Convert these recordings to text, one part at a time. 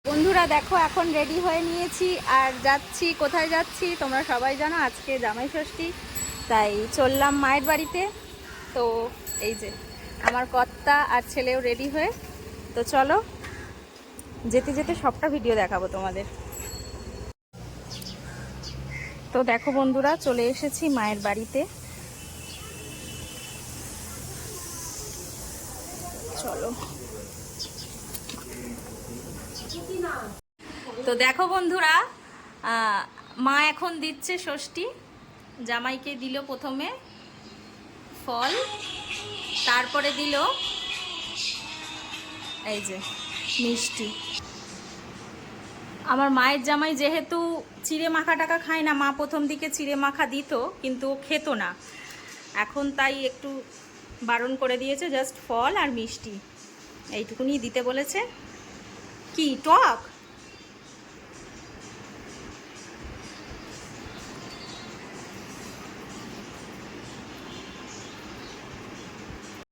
বন্ধুরা দেখো, এখন রেডি হয়ে নিয়েছি আর যাচ্ছি। কোথায় যাচ্ছি তোমরা সবাই জানো, আজকে জামাই ষষ্ঠী, তাই চললাম মায়ের বাড়িতে। তো এই যে আমার কর্তা আর ছেলেও রেডি হয়ে, তো চলো যেতে যেতে সবটা ভিডিও দেখাবো তোমাদের। তো দেখো বন্ধুরা, চলে এসেছি মায়ের বাড়িতে। চলো, তো দেখো বন্ধুরা, মা এখন দিচ্ছে ষষ্ঠী। জামাইকে দিল প্রথমে ফল, তারপরে দিল এই যে মিষ্টি। আমার মায়ের জামাই যেহেতু চিড়ে মাখা টাকা খায় না, মা প্রথম দিকে চিড়ে মাখা দিত কিন্তু খেত না, এখন তাই একটু বারণ করে দিয়েছে। জাস্ট ফল আর মিষ্টি এইটুকুনি দিতে বলেছে। কি টক,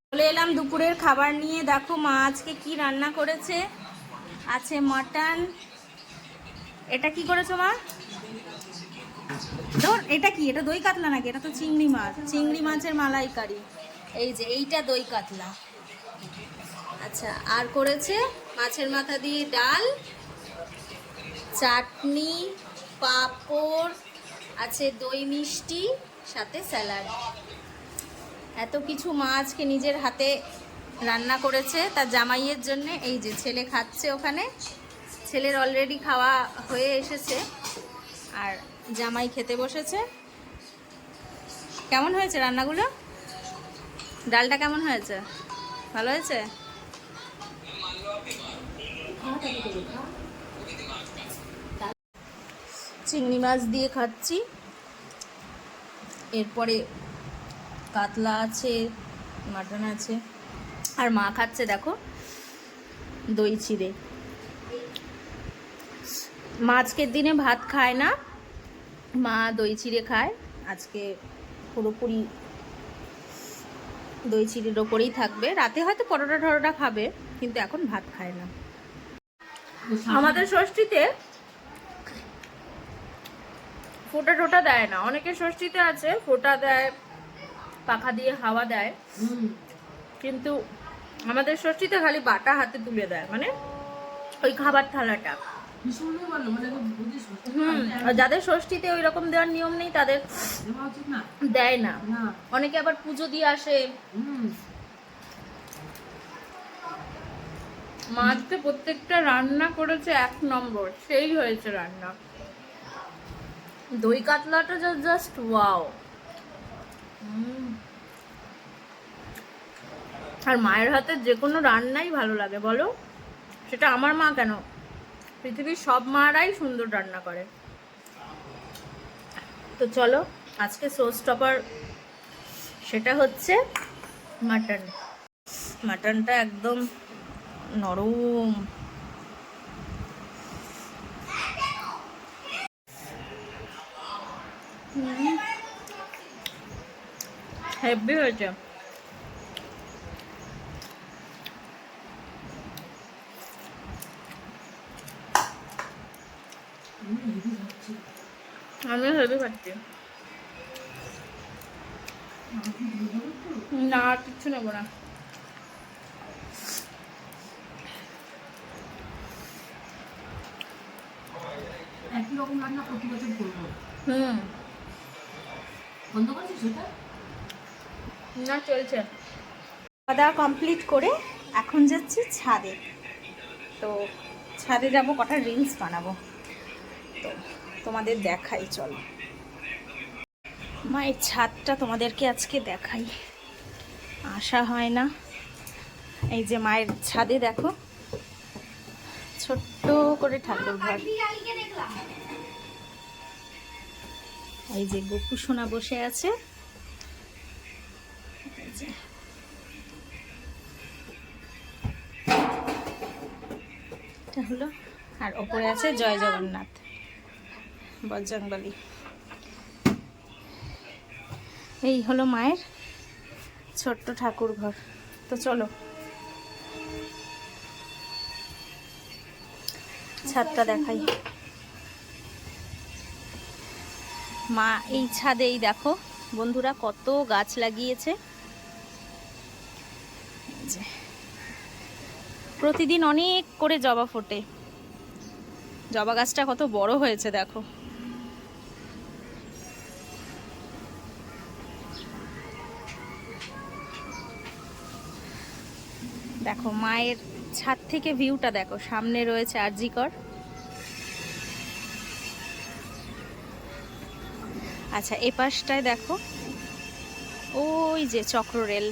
চলে এলাম দুপুরের খাবার নিয়ে। দেখো মা আজকে কি রান্না করেছে। আছে মাটন। এটা কি করেছো মা? ধর, এটা কি? এটা দই কাতলা নাকি? এটা তো চিংড়ি মাছ, চিংড়ি মাছের মালাইকারি। এই যে এইটা দই কাতলা। আচ্ছা, আর করেছে মাছের মাথা দিয়ে ডাল, চাটনি, পাঁপড়, আছে দই মিষ্টি, সাথে স্যালাড। এত কিছু মা আজকে নিজের হাতে রান্না করেছে তার জামাইয়ের জন্য। এই যে ছেলে খাচ্ছে ওখানে, ছেলের অলরেডি খাওয়া হয়ে এসেছে আর জামাই খেতে বসেছে। কেমন হয়েছে রান্নাগুলো? ডালটা কেমন হয়েছে? ভালো হয়েছে? চিংড়ি মাছ দিয়ে খাচ্ছি, এরপরে কাতলা আছে, মাটন আছে, আর মা খাচ্ছে দেখো দই চিড়ে। মা আজকের দিনে ভাত খায় না, মা দই চিড়ে খায়। আজকে পুরোপুরি দই চিড়ের ওপরেই থাকবে। রাতে হয়তো পরোটা টরোটা খাবে, কিন্তু এখন ভাত খায় না। আমাদের ষষ্ঠীতে ফোঁটা টোটা দেয় না। অনেকের ষষ্ঠীতে আছে ফোঁটা দেয়, পাখা দিয়ে হাওয়া দেয়, কিন্তু আমাদের ষষ্ঠীতে খালি বাটা হাতে তুলে দেয়, মানে ওই খাবার থালাটা। যাদের ষষ্ঠীতে ওই রকম দেওয়ার নিয়ম নেই তাদের দেয় না। অনেকে আবার পুজো দিয়ে আসে। মাছকে প্রত্যেকটা রান্না করেছে এক নম্বর, সেই হয়েছে রান্না। দই কাতলাটা জাস্ট ওয়াও। আর মায়ের হাতের যে কোনো রান্নাই ভালো লাগে বলো, সেটা আমার মা কেন, পৃথিবীর সব মারাই সুন্দর রান্না করে। তো চলো, আজকে শো স্টপার সেটা হচ্ছে মাটন। মাটনটা একদম নরম। হেভি হয়েছে। আমি হেভি খাচ্ছি। না, কিচ্ছু নেবো না। একই রকম রান্না প্রতি বছর করবো। বন্ধ করছিস সেটা? না, চলছে। খাওয়া দাওয়া কমপ্লিট করে এখন যাচ্ছি ছাদে। তো ছাদে যাব, কটা রিলস বানাবো, তো তোমাদের দেখাই। চলো মায়ের ছাদটা তোমাদেরকে আজকে দেখাই, আসা হয় না। এই যে মায়ের ছাদে দেখো ছোট্ট করে ঠাকুর ঘর। এই যে গোপু সোনা বসে আছে, এটা হলো। আর ওপরে আছে জয় জগন্নাথ বজরংবলী। এই হলো মায়ের ছোট্ট ঠাকুর ঘর। তো চলো, ছাদটা দেখাই। মা এই ছাদেই দেখো বন্ধুরা কত গাছ লাগিয়েছে। প্রতিদিন অনেক করে জবা ফোটে। জবা গাছটা কত বড় হয়েছে দেখো। দেখো মায়ের ছাদ থেকে ভিউটা দেখো, সামনে রয়েছে আরজিকর। আচ্ছা এ পাশটায় দেখো ওই যে চক্র রেল।